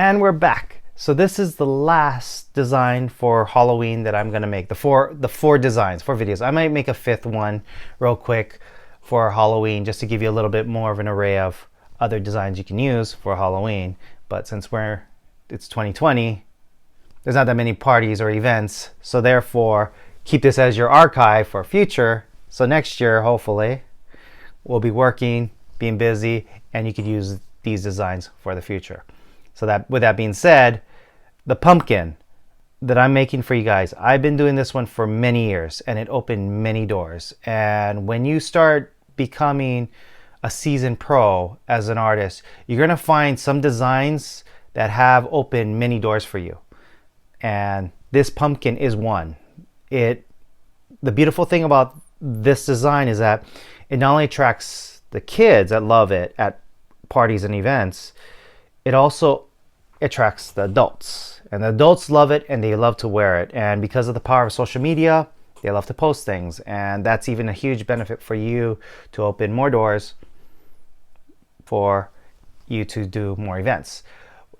And we're back. So this is the last design for Halloween that I'm gonna make. The four designs, 4 videos. I might make a 5th one real quick for Halloween, just to give you a little bit more of an array of other designs you can use for Halloween. But since it's 2020, there's not that many parties or events. So therefore, keep this as your archive for future. So next year, hopefully, we'll be working, being busy, and you could use these designs for the future. So that, with that being said, the pumpkin that I'm making for you guys, I've been doing this one for many years, and it opened many doors. And when you start becoming a seasoned pro as an artist, you're gonna find some designs that have opened many doors for you. And this pumpkin is one. The beautiful thing about this design is that it not only attracts the kids that love it at parties and events, it also attracts the adults. And the adults love it and they love to wear it. And because of the power of social media, they love to post things. And that's even a huge benefit for you to open more doors for you to do more events.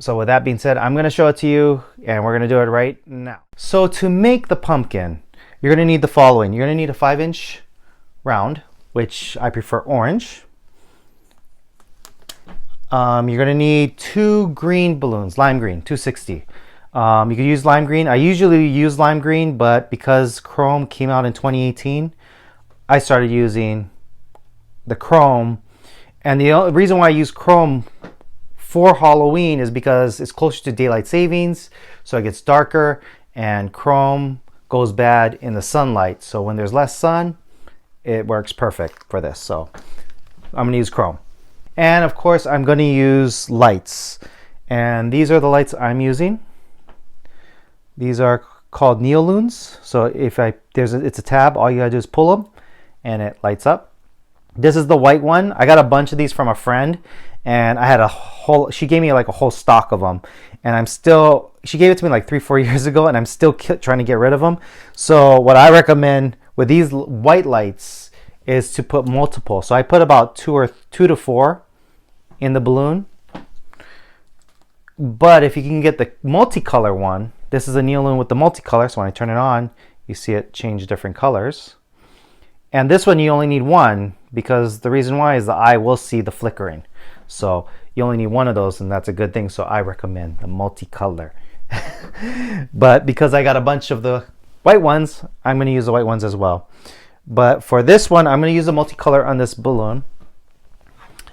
So with that being said, I'm going to show it to you and we're going to do it right now. So to make the pumpkin, you're going to need the following. You're going to need a 5-inch round, which I prefer orange. You're going to need 2 green balloons, lime green, 260. You could use lime green. I usually use lime green, but because chrome came out in 2018, I started using the chrome. And the only reason why I use chrome for Halloween is because it's closer to daylight savings, so it gets darker, and chrome goes bad in the sunlight. So when there's less sun, it works perfect for this. So I'm going to use chrome. And of course, I'm going to use lights. And these are the lights I'm using. These are called NeoLoons. So if it's a tab, all you gotta do is pull them and it lights up. This is the white one. I got a bunch of these from a friend, and I had she gave me like a whole stock of them. And she gave it to me like 3-4 years ago, and I'm still trying to get rid of them. So what I recommend with these white lights is to put multiple. So I put about 2 to 4 in the balloon. But if you can get the multicolor one, this is a NeoLoon with the multicolor, so when I turn it on, you see it change different colors. And this one you only need 1, because the reason why is the eye will see the flickering. So you only need 1 of those, and that's a good thing, so I recommend the multicolor. But because I got a bunch of the white ones, I'm going to use the white ones as well. But for this one, I'm going to use the multicolor on this balloon.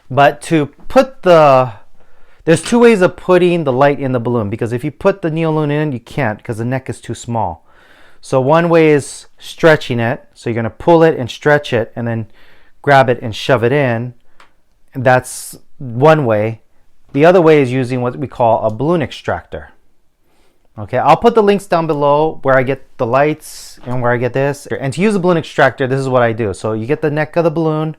But to put there's 2 ways of putting the light in the balloon, because if you put the NeoLoon in, you can't because the neck is too small. So one way is stretching it. So you're going to pull it and stretch it and then grab it and shove it in. And that's one way. The other way is using what we call a balloon extractor. Okay, I'll put the links down below where I get the lights and where I get this. And to use a balloon extractor, this is what I do. So you get the neck of the balloon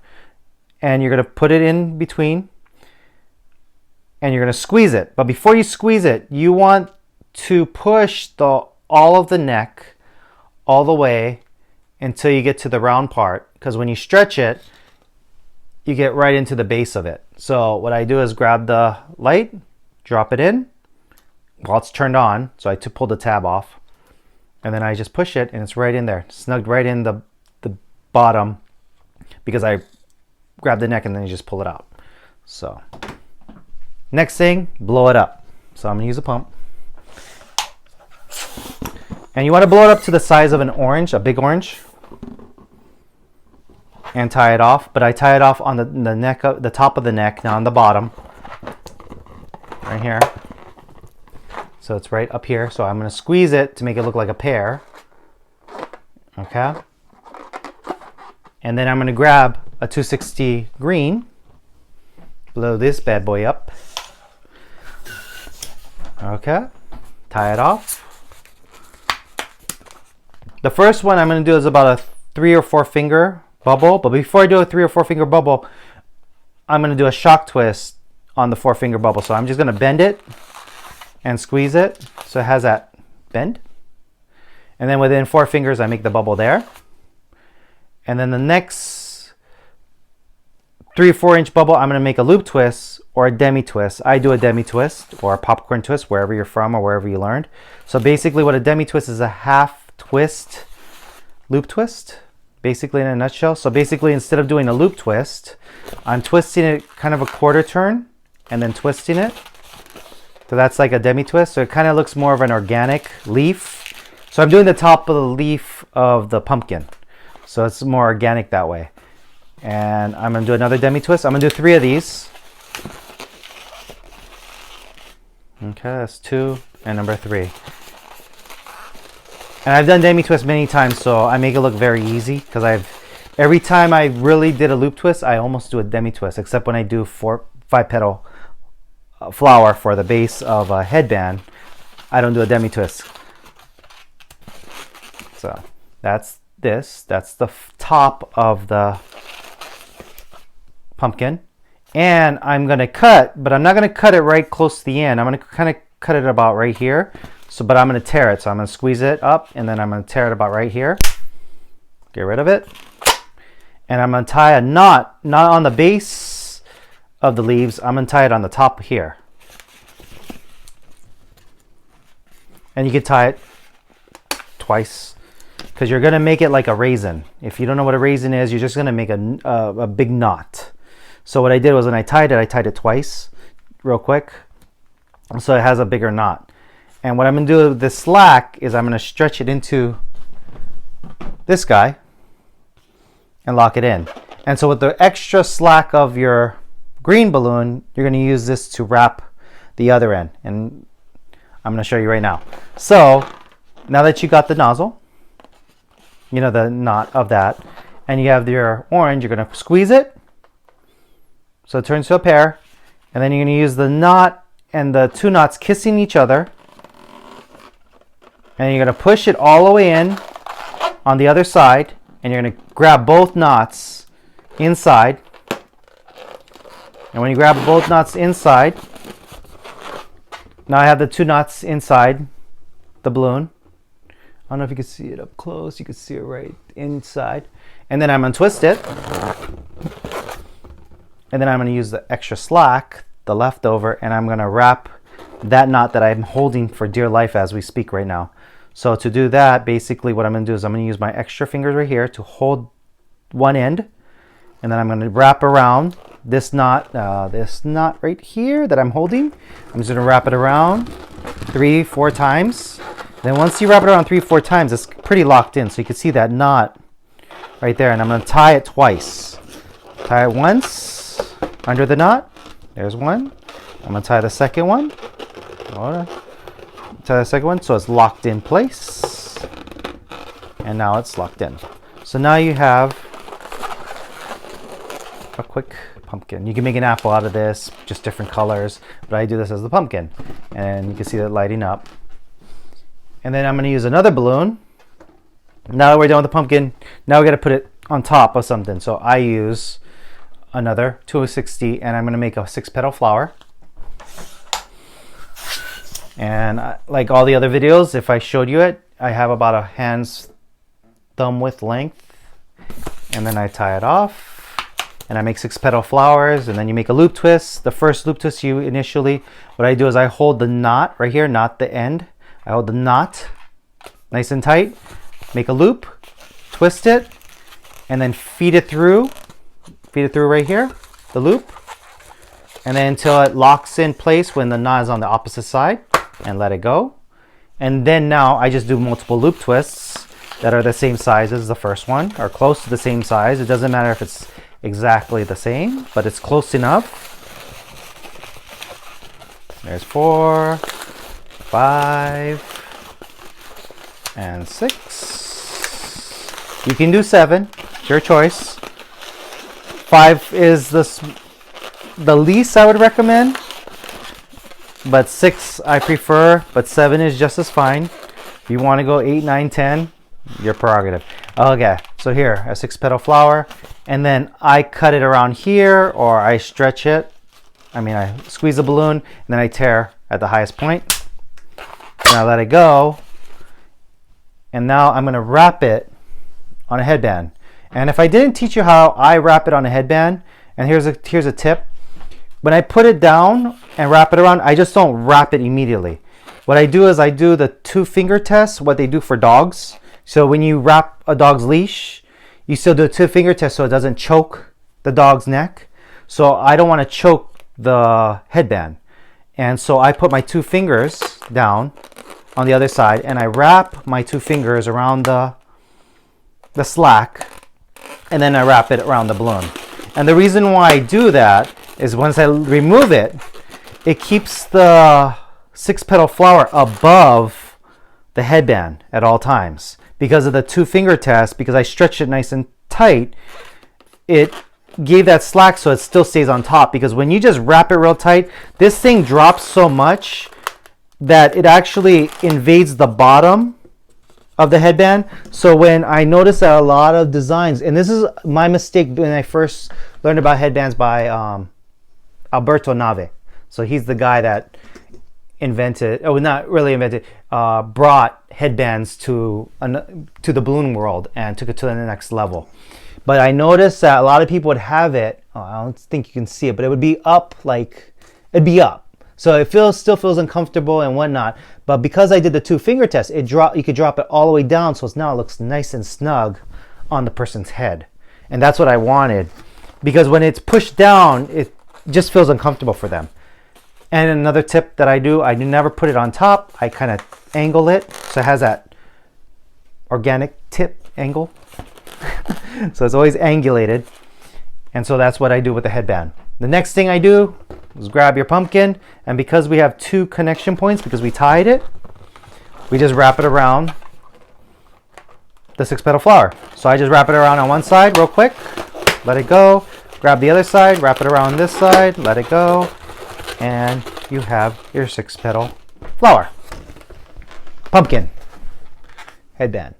and you're going to put it in between. And you're going to squeeze it. But before you squeeze it, you want to push all of the neck all the way until you get to the round part. Because when you stretch it, you get right into the base of it. So what I do is grab the light, drop it in while it's turned on. So I pull the tab off. And then I just push it and it's right in there. Snugged right in the bottom, because I grab the neck and then you just pull it out. So next thing, blow it up. So I'm gonna use a pump. And you wanna blow it up to the size of an orange, a big orange. And tie it off, but I tie it off on the neck, the top of the neck, not on the bottom. Right here. So it's right up here. So I'm gonna squeeze it to make it look like a pear. Okay. And then I'm gonna grab a 260 green, blow this bad boy up. Okay, tie it off. The first one I'm going to do is about a 3 or 4 finger bubble, but before I do a 3 or 4 finger bubble, I'm going to do a shock twist on the 4 finger bubble. So I'm just going to bend it and squeeze it so it has that bend. And then within 4 fingers, I make the bubble there. And then the next 3 or 4 inch bubble, I'm going to make a loop twist or a demi twist. I do a demi twist or a popcorn twist, wherever you're from or wherever you learned. So basically what a demi twist is, a half twist loop twist, basically in a nutshell. So basically instead of doing a loop twist, I'm twisting it kind of a quarter turn and then twisting it. So that's like a demi twist. So it kind of looks more of an organic leaf. So I'm doing the top of the leaf of the pumpkin. So it's more organic that way. And I'm going to do another demi twist. I'm going to do 3 of these. Okay, that's 2 and number 3. And I've done demi twist many times, so I make it look very easy because every time I really did a loop twist, I almost do a demi twist, except when I do 5 petal flower for the base of a headband, I don't do a demi twist. So that's this. That's the top of the pumpkin. And I'm going to cut, but I'm not going to cut it right close to the end. I'm going to kind of cut it about right here. But I'm going to tear it. So I'm going to squeeze it up and then I'm going to tear it about right here. Get rid of it. And I'm going to tie a knot, not on the base of the leaves. I'm going to tie it on the top here. And you can tie it twice because you're going to make it like a raisin. If you don't know what a raisin is, you're just going to make a big knot. So what I did was when I tied it twice real quick. So it has a bigger knot. And what I'm going to do with this slack is I'm going to stretch it into this guy and lock it in. And so with the extra slack of your green balloon, you're going to use this to wrap the other end. And I'm going to show you right now. So now that you got the nozzle, you know, the knot of that, and you have your orange, you're going to squeeze it. So it turns to a pear. And then you're going to use the knot and the 2 knots kissing each other. And you're going to push it all the way in on the other side. And you're going to grab both knots inside. And when you grab both knots inside, now I have the 2 knots inside the balloon. I don't know if you can see it up close. You can see it right inside. And then I'm going to twist it. And then I'm going to use the extra slack, the leftover, and I'm going to wrap that knot that I'm holding for dear life as we speak right now. So to do that, basically what I'm going to do is I'm going to use my extra fingers right here to hold one end. And then I'm going to wrap around this knot right here that I'm holding. I'm just going to wrap it around 3-4 times. Then once you wrap it around 3-4 times, it's pretty locked in. So you can see that knot right there. And I'm going to tie it twice. Tie it once under the knot. There's one. I'm going to tie the second one. Tie the second one so it's locked in place. And now it's locked in. So now you have a quick pumpkin. You can make an apple out of this, just different colors, but I do this as the pumpkin. And you can see that lighting up. And then I'm going to use another balloon. Now that we're done with the pumpkin, now we got to put it on top of something. So I use another 260 and I'm going to make a 6-petal flower. And like all the other videos, if I showed you it, I have about a hand's thumb width length. And then I tie it off. And I make 6-petal flowers, and then you make a loop twist. The first loop twist you initially, what I do is I hold the knot right here, not the end. I hold the knot nice and tight, make a loop, twist it, and then feed it through right here, the loop, and then until it locks in place when the knot is on the opposite side, and let it go. And then now I just do multiple loop twists that are the same size as the first one, or close to the same size. It doesn't matter if it's exactly the same, but it's close enough. There's 4, 5, and 6. You can do 7, it's your choice. 5 is the least I would recommend, but 6 I prefer, but 7 is just as fine. If you want to go 8, 9, 10, your prerogative. Okay, so here, a 6-petal flower. And then I cut it around here, or I stretch it. I squeeze the balloon, and then I tear at the highest point. And I let it go. And now I'm going to wrap it on a headband. And if I didn't teach you how I wrap it on a headband, And here's a tip. When I put it down and wrap it around, I just don't wrap it immediately. What I do is I do the 2-finger test, what they do for dogs. So when you wrap a dog's leash, you still do a 2-finger test so it doesn't choke the dog's neck. So I don't want to choke the headband. And so I put my 2 fingers down on the other side and I wrap my 2 fingers around the slack, and then I wrap it around the balloon. And the reason why I do that is once I remove it, it keeps the 6-petal flower above the headband at all times. Because of the 2-finger test, because I stretched it nice and tight, it gave that slack so it still stays on top. Because when you just wrap it real tight, this thing drops so much that it actually invades the bottom of the headband. So when I noticed that a lot of designs, and this is my mistake when I first learned about headbands by Alberto Nave. So he's the guy that invented, oh, not really invented, brought headbands to the balloon world and took it to the next level. But I noticed that a lot of people would have it, I don't think you can see it, but it would be up, like, it'd be up. So it still feels uncomfortable and whatnot. But because I did the 2-finger test, you could drop it all the way down, so now it looks nice and snug on the person's head. And that's what I wanted. Because when it's pushed down, it just feels uncomfortable for them. And another tip that I do never put it on top. I kind of angle it, so it has that organic tip angle. So it's always angulated. And so that's what I do with the headband. The next thing I do is grab your pumpkin, and because we have 2 connection points, because we tied it, we just wrap it around the 6-petal flower. So I just wrap it around on one side real quick, let it go, grab the other side, wrap it around this side, let it go, and you have your 6-petal flower. Pumpkin headband.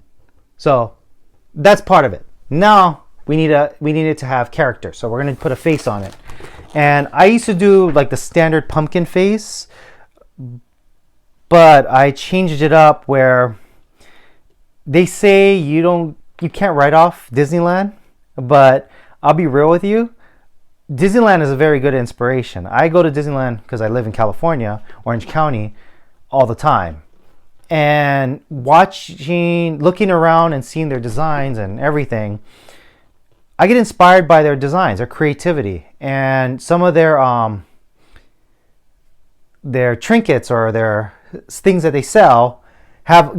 So that's part of it. Now we need it to have character. So we're going to put a face on it. And I used to do like the standard pumpkin face, but I changed it up where they say you can't write off Disneyland, but I'll be real with you. Disneyland is a very good inspiration. I go to Disneyland because I live in California, Orange County, all the time. And looking around and seeing their designs and everything, I get inspired by their designs, their creativity, and some of their trinkets or their things that they sell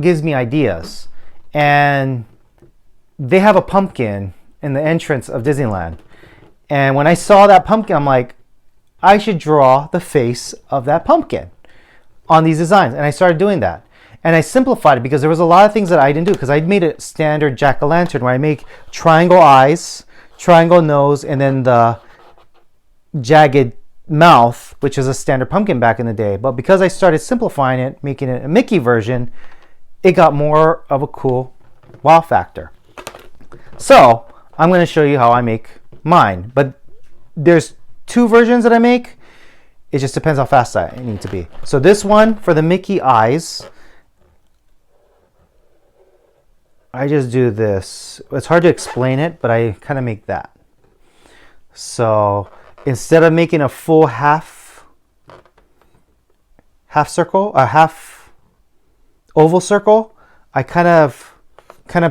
gives me ideas. And they have a pumpkin in the entrance of Disneyland. And when I saw that pumpkin, I'm like, I should draw the face of that pumpkin on these designs. And I started doing that. And I simplified it because there was a lot of things that I didn't do, because I made a standard jack-o'-lantern where I make triangle eyes, triangle nose, and then the jagged mouth, which is a standard pumpkin back in the day. But because I started simplifying it, making it a Mickey version, it got more of a cool wow factor. So I'm going to show you how I make mine. But there's 2 versions that I make. It just depends how fast I need to be. So this one, for the Mickey eyes, I just do this. It's hard to explain it, but I kind of make that. So instead of making a full half circle, a half oval circle, I kind of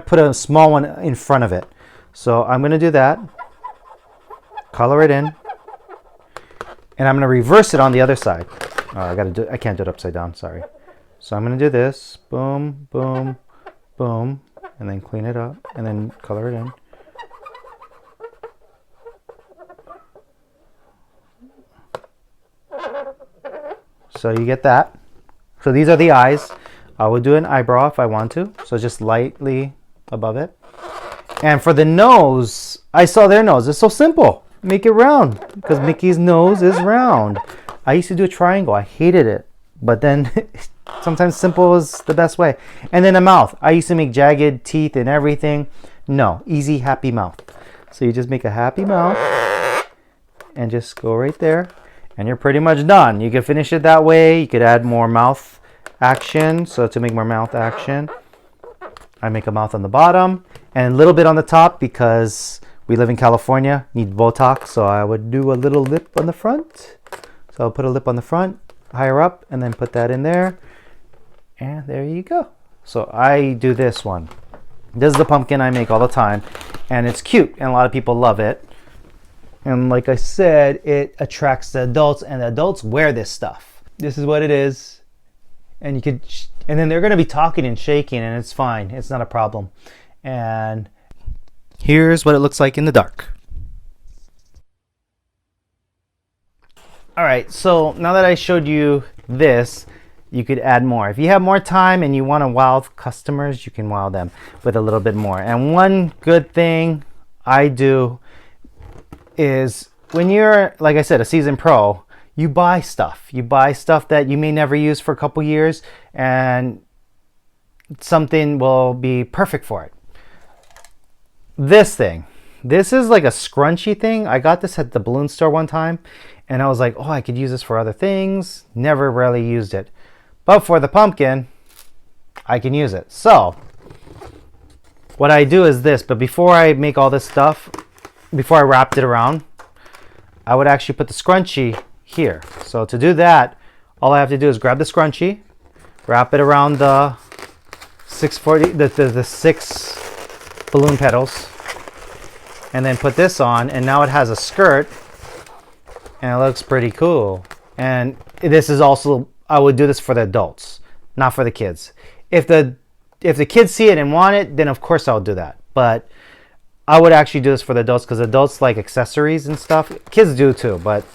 put a small one in front of it. So I'm going to do that, color it in, and I'm going to reverse it on the other side. I can't do it upside down, sorry. So I'm going to do this, boom, boom, boom, and then clean it up, and then color it in. So you get that. So these are the eyes. I would do an eyebrow if I want to, so just lightly above it. And for the nose, I saw their nose. It's so simple. Make it round, because Mickey's nose is round. I used to do a triangle. I hated it, but then sometimes simple is the best way. And then a mouth. I used to make jagged teeth and everything. No, easy, happy mouth. So you just make a happy mouth and just go right there, and you're pretty much done. You can finish it that way. You could add more mouth action. So to make more mouth action, I make a mouth on the bottom and a little bit on the top, because We live in California, need Botox, so I would do a little lip on the front. So I'll put a lip on the front, higher up, and then put that in there. And there you go. So I do this one. This is the pumpkin I make all the time, and it's cute, and a lot of people love it. And like I said, it attracts the adults, and the adults wear this stuff. This is what it is, and you could, and then they're going to be talking and shaking, and it's fine. It's not a problem. And here's what it looks like in the dark. All right, so now that I showed you this, you could add more. If you have more time and you want to wow customers, you can wow them with a little bit more. And one good thing I do is when you're, like I said, a seasoned pro, you buy stuff. You buy stuff that you may never use for a couple years, and something will be perfect for it. This thing, this is like a scrunchy thing. I got this at the balloon store one time, and I was like, oh, I could use this for other things. Never really used it. But for the pumpkin, I can use it. So what I do is this, but before I make all this stuff, before I wrapped it around, I would actually put the scrunchie here. So to do that, all I have to do is grab the scrunchie, wrap it around the 640, the 6 balloon petals, and then put this on, and now it has a skirt, and it looks pretty cool. And this is also, I would do this for the adults, not for the kids. If the kids see it and want it, then of course I'll do that. But I would actually do this for the adults, because adults like accessories and stuff. Kids do too, but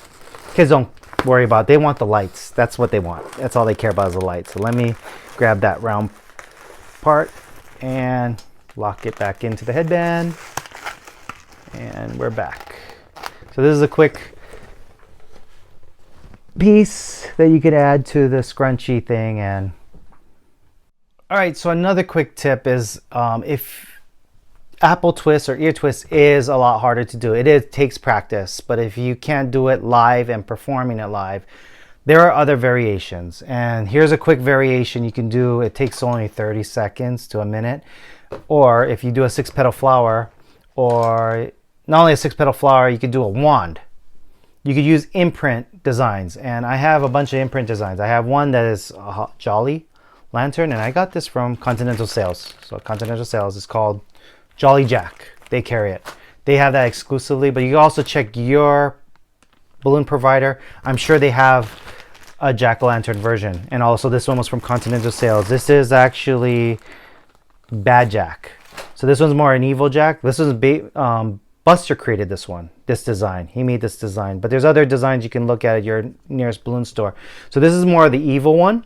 kids don't worry about it. They want the lights. That's what they want. That's all they care about is the lights. So let me grab that round part and lock it back into the headband. And we're back. So this is a quick piece that you could add to the scrunchy thing. And all right, so another quick tip is if apple twist or ear twist is a lot harder to do. It takes practice, but if you can't do it live and performing it live, there are other variations. And here's a quick variation you can do. It takes only 30 seconds to a minute. Or if you do a 6-petal flower, or not only a 6-petal flower, you could do a wand. You could use imprint designs, and I have a bunch of imprint designs. I have one that is a Jolly Lantern, and I got this from Continental Sales. So Continental Sales is called Jolly Jack. They carry it. They have that exclusively, but you can also check your balloon provider. I'm sure they have a jack-o'-lantern version. And also this one was from Continental Sales. This is actually Bad Jack. So this one's more an evil Jack. This was Buster created this one, this design. He made this design, but there's other designs you can look at your nearest balloon store. So this is more of the evil one,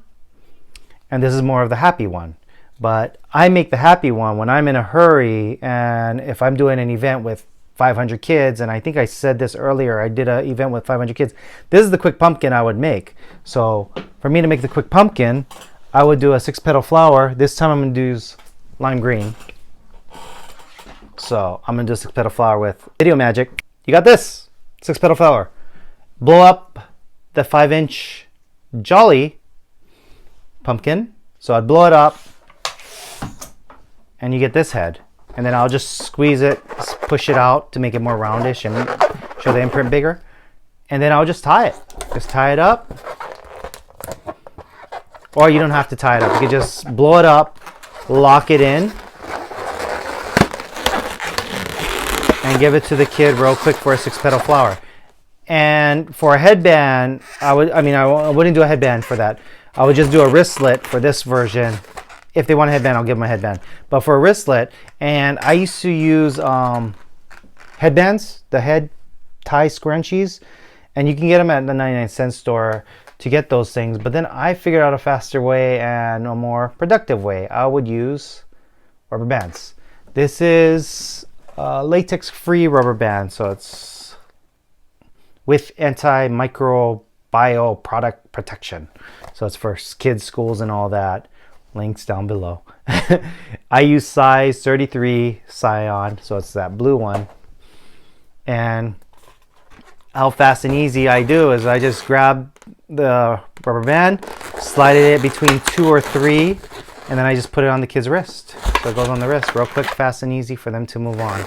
and this is more of the happy one. But I make the happy one when I'm in a hurry, and if I'm doing an event with 500 kids, and I think I said this earlier, I did an event with 500 kids. This is the quick pumpkin I would make. So for me to make the quick pumpkin, I would do a 6-petal flower. This time I'm going to use lime green. So I'm going to do a 6-petal flower with Video Magic. You got this 6-petal flower. Blow up the 5-inch Jolly pumpkin. So I'd blow it up, and you get this head. And then I'll just squeeze it, push it out to make it more roundish and show the imprint bigger. And then I'll just tie it. Just tie it up. Or you don't have to tie it up. You can just blow it up, lock it in, and give it to the kid real quick for a 6-petal flower. And for a headband, I wouldn't do a headband for that. I would just do a wristlet for this version. If they want a headband, I'll give them a headband. But for a wristlet, and I used to use headbands, the head tie scrunchies, and you can get them at the 99-cent store to get those things. But then I figured out a faster way and a more productive way. I would use rubber bands. This is latex-free rubber band, so it's with antimicrobial product protection. So it's for kids, schools, and all that. Links down below. I use size 33 Scion, so it's that blue one. And how fast and easy I do is I just grab the rubber band, slide it between 2 or 3, and then I just put it on the kid's wrist. So it goes on the wrist real quick, fast and easy for them to move on.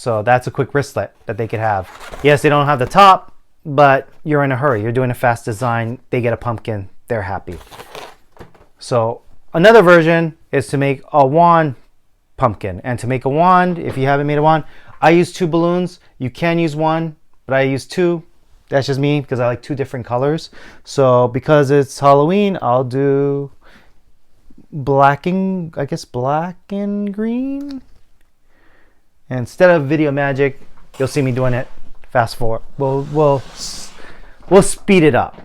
So that's a quick wristlet that they could have. Yes, they don't have the top, but you're in a hurry. You're doing a fast design. They get a pumpkin. They're happy. So another version is to make a wand pumpkin. And to make a wand, if you haven't made a wand, I use 2 balloons. You can use 1, but I use 2. That's just me because I like 2 different colors. So because it's Halloween, I'll do black and green. And instead of video magic, you'll see me doing it fast forward. We'll speed it up.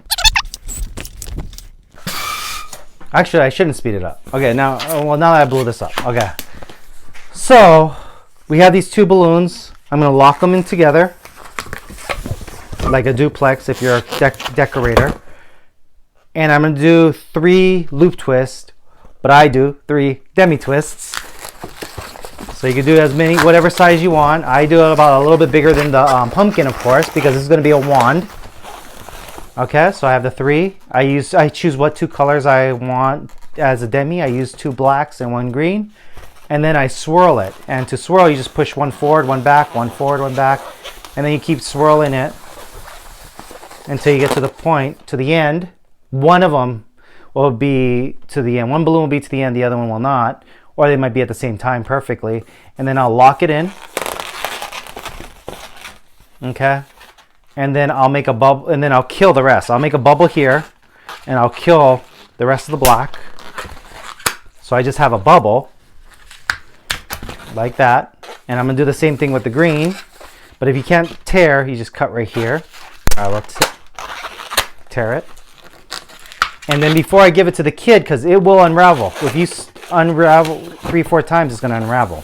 Actually, I shouldn't speed it up. Okay, now that I blew this up. Okay. So we have these 2 balloons. I'm gonna lock them in together like a duplex if you're a decorator. And I'm gonna do 3 loop twists, but I do 3 demi twists. So you can do as many, whatever size you want. I do it about a little bit bigger than the pumpkin, of course, because this is gonna be a wand. Okay, so I have the 3. I choose what 2 colors I want as a demi. I use 2 blacks and 1 green. And then I swirl it. And to swirl, you just push 1 forward, 1 back, 1 forward, 1 back. And then you keep swirling it until you get to the point, to the end. One of them will be to the end. One balloon will be to the end, the other one will not. Or they might be at the same time perfectly. And then I'll lock it in. Okay. And then I'll make a bubble, and then I'll kill the rest. I'll make a bubble here, and I'll kill the rest of the black. So I just have a bubble, like that. And I'm gonna do the same thing with the green. But if you can't tear, you just cut right here. I will tear it. And then before I give it to the kid, because it will unravel. If you unravel 3-4 times, it's gonna unravel.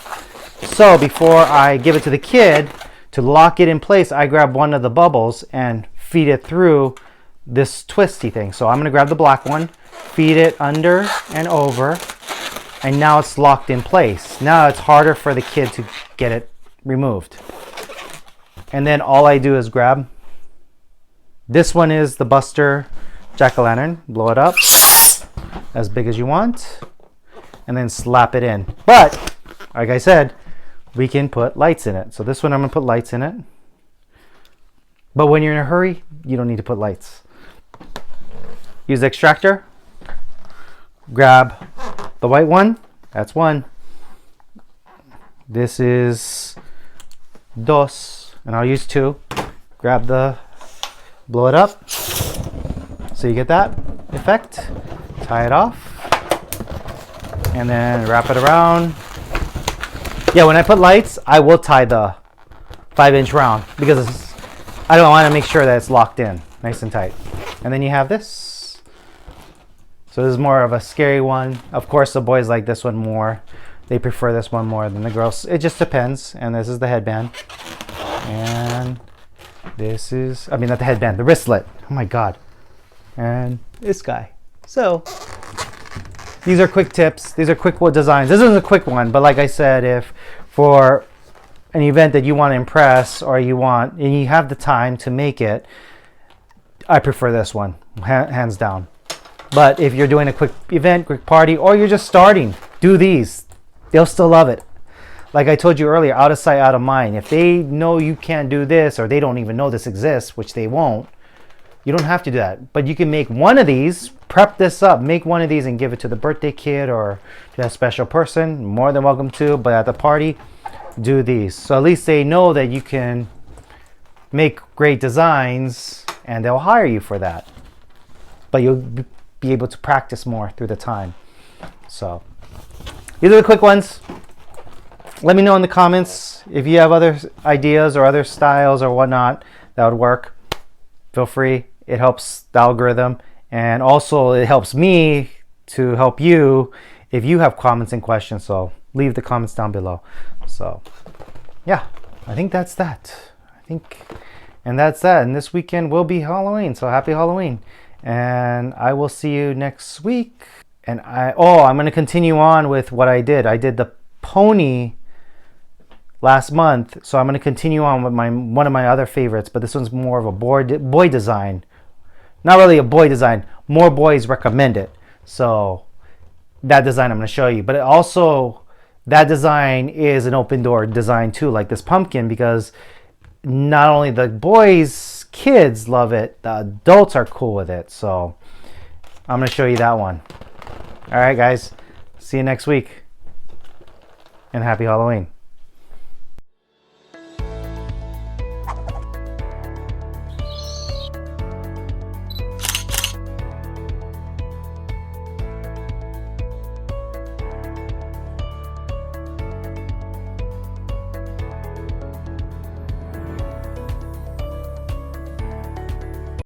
So before I give it to the kid, to lock it in place, I grab one of the bubbles and feed it through this twisty thing. So I'm going to grab the black one, feed it under and over, and now it's locked in place. Now it's harder for the kid to get it removed. And then all I do is grab, this one is the Buster jack-o'-lantern, blow it up as big as you want, and then slap it in. But, like I said, we can put lights in it. So this one I'm gonna put lights in it. But when you're in a hurry, you don't need to put lights. Use the extractor. Grab the white one. That's 1. This is dos, and I'll use 2. Grab blow it up. So you get that effect. Tie it off. And then wrap it around. Yeah, when I put lights, I will tie the 5-inch round because I don't want to make sure that it's locked in nice and tight. And then you have this. So this is more of a scary one. Of course, the boys like this one more. They prefer this one more than the girls. It just depends. And this is the headband. And this is, I mean, not the headband, the wristlet. Oh my God. And this guy. So these are quick tips. These are quick designs. This is a quick one, but like I said, if for an event that you want to impress or you want, and you have the time to make it, I prefer this one, hands down. But if you're doing a quick event, quick party, or you're just starting, do these. They'll still love it. Like I told you earlier, out of sight, out of mind. If they know you can't do this, or they don't even know this exists, which they won't, you don't have to do that. But you can make one of these, prep this up, make one of these and give it to the birthday kid or to that special person. More than welcome to, but at the party, do these. So at least they know that you can make great designs and they'll hire you for that. But you'll be able to practice more through the time. So these are the quick ones. Let me know in the comments if you have other ideas or other styles or whatnot that would work. Feel free. It helps the algorithm, and also it helps me to help you if you have comments and questions. So leave the comments down below. So yeah, I think that's that. And that's that. And this weekend will be Halloween. So happy Halloween. And I will see you next week. And I'm going to continue on with what I did. I did the pony last month, so I'm going to continue on with one of my other favorites, but this one's more of a boy design. Not really a boy design, more boys recommend it. So that design I'm going to show you, but it also that design is an open door design too, like this pumpkin, because not only the boys, kids love it, the adults are cool with it. So I'm going to show you that one. All right, guys. See you next week. And happy Halloween.